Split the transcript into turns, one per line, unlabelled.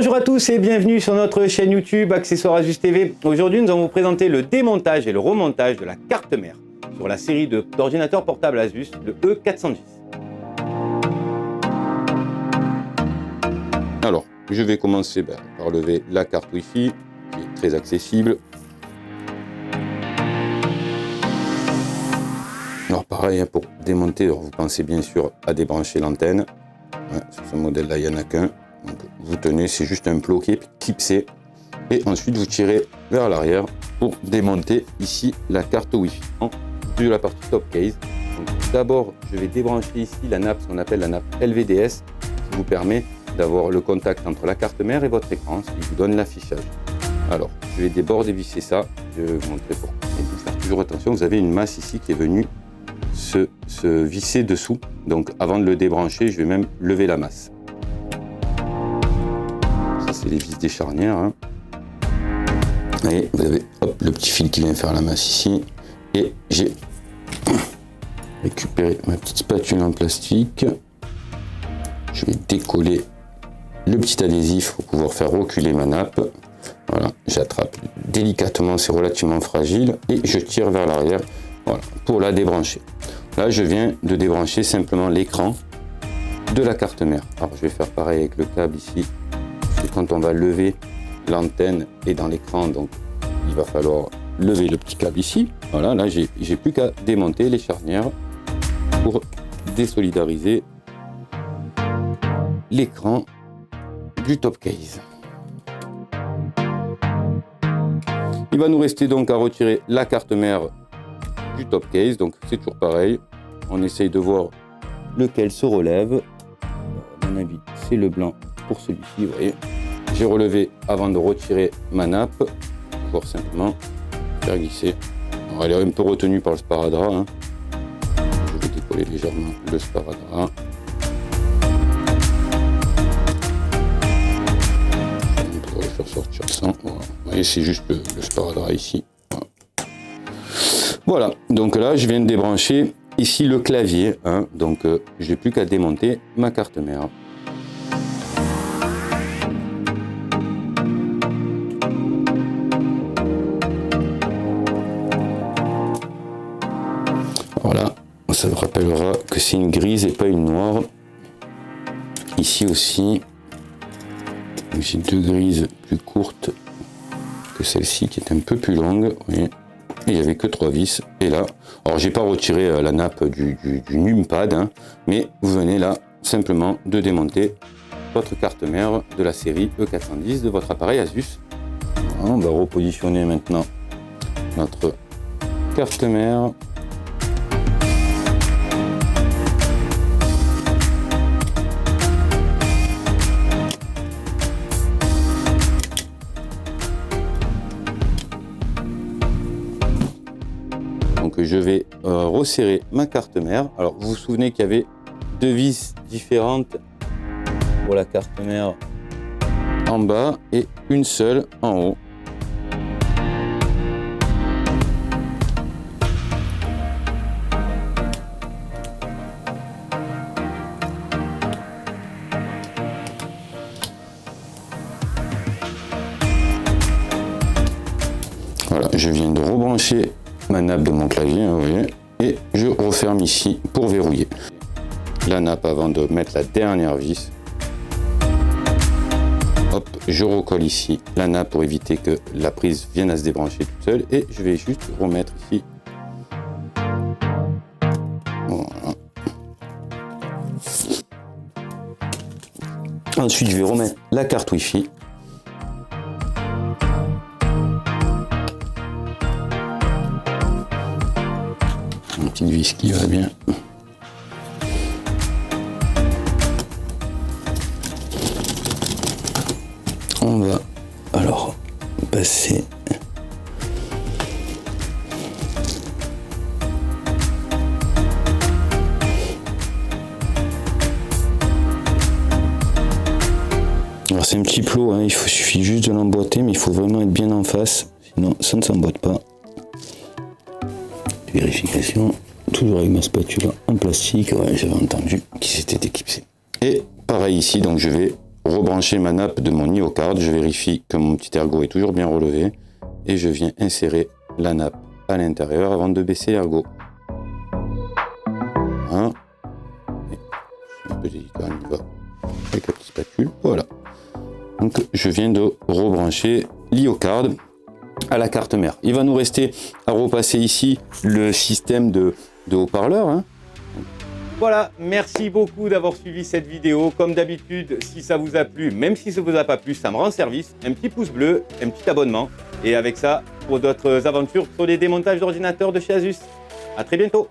Bonjour à tous et bienvenue sur notre chaîne YouTube Accessoires Asus TV. Aujourd'hui, nous allons vous présenter le démontage et le remontage de la carte mère sur la série d'ordinateurs portables Asus, le E410. Alors, je vais commencer par lever la carte Wi-Fi, qui est très accessible. Alors pareil, pour démonter, vous pensez bien sûr à débrancher l'antenne. Sur ce modèle-là, il n'y en a qu'un. Donc, vous tenez, c'est juste un plot qui est clipsé. Et ensuite, vous tirez vers l'arrière pour démonter ici la carte Wi-Fi de la partie top case. D'abord, je vais débrancher ici la nappe, ce qu'on appelle la nappe LVDS, qui vous permet d'avoir le contact entre la carte mère et votre écran, ce qui vous donne l'affichage. Alors, je vais d'abord dévisser ça. Je vais vous montrer pourquoi. Et vous faire toujours attention, vous avez une masse ici qui est venue se visser dessous. Donc, avant de le débrancher, je vais même lever la masse. Ça, c'est les vis des charnières. Et vous avez le petit fil qui vient faire la masse ici. Et j'ai récupéré ma petite spatule en plastique. Je vais décoller le petit adhésif pour pouvoir faire reculer ma nappe. Voilà, j'attrape délicatement, c'est relativement fragile. Et je tire vers l'arrière, voilà, pour la débrancher. Là, je viens de débrancher simplement l'écran de la carte mère. Alors, je vais faire pareil avec le câble ici. Et quand on va lever l'antenne et dans l'écran, donc il va falloir lever le petit câble ici. Voilà, là j'ai plus qu'à démonter les charnières pour désolidariser l'écran du top case. Il va nous rester donc à retirer la carte mère du top case, donc c'est toujours pareil. On essaye de voir lequel se relève. À mon avis, c'est le blanc pour celui-ci, vous voyez. J'ai relevé avant de retirer ma nappe, pour simplement faire glisser. Alors, elle est un peu retenue par le sparadrap. Je vais décoller légèrement le sparadrap. On pourrait le faire sortir sans. Voilà. Vous voyez, c'est juste le sparadrap ici. Voilà, donc là, je viens de débrancher ici le clavier. Donc, je n'ai plus qu'à démonter ma carte mère. Voilà, ça vous rappellera que c'est une grise et pas une noire. Ici aussi, j'ai deux grises plus courtes que celle-ci qui est un peu plus longue. Vous voyez. Et il n'y avait que 3 vis. Et là, alors j'ai pas retiré la nappe du numpad, mais vous venez là simplement de démonter votre carte mère de la série E410 de votre appareil Asus. On va repositionner maintenant notre carte mère. Donc je vais resserrer ma carte mère. Alors vous vous souvenez qu'il y avait 2 vis différentes pour la carte mère en bas et une seule en haut. Voilà, je viens de rebrancher ma nappe de mon clavier, vous voyez, et je referme ici pour verrouiller la nappe avant de mettre la dernière vis. Hop, je recolle ici la nappe pour éviter que la prise vienne à se débrancher toute seule et je vais juste remettre ici. Voilà. Ensuite, je vais remettre la carte Wi-Fi. Une petite vis qui va bien. On va alors passer alors c'est un petit plot, il suffit juste de l'emboîter, mais il faut vraiment être bien en face, sinon ça ne s'emboîte pas. Vérification, toujours avec ma spatule en plastique, ouais, j'avais entendu qu'il s'était éclipsé. Et pareil ici, donc je vais rebrancher ma nappe de mon IO-card. Je vérifie que mon petit ergot est toujours bien relevé et je viens insérer la nappe à l'intérieur avant de baisser l'ergot. Voilà. C'est un peu délicat, on y va avec la petite spatule. Voilà. Donc je viens de rebrancher l'IO-card à la carte mère. Il va nous rester à repasser ici le système de haut-parleur. Hein.
Voilà, merci beaucoup d'avoir suivi cette vidéo. Comme d'habitude, si ça vous a plu, même si ça ne vous a pas plu, ça me rend service. Un petit pouce bleu, un petit abonnement. Et avec ça, pour d'autres aventures sur les démontages d'ordinateurs de chez Asus. À très bientôt.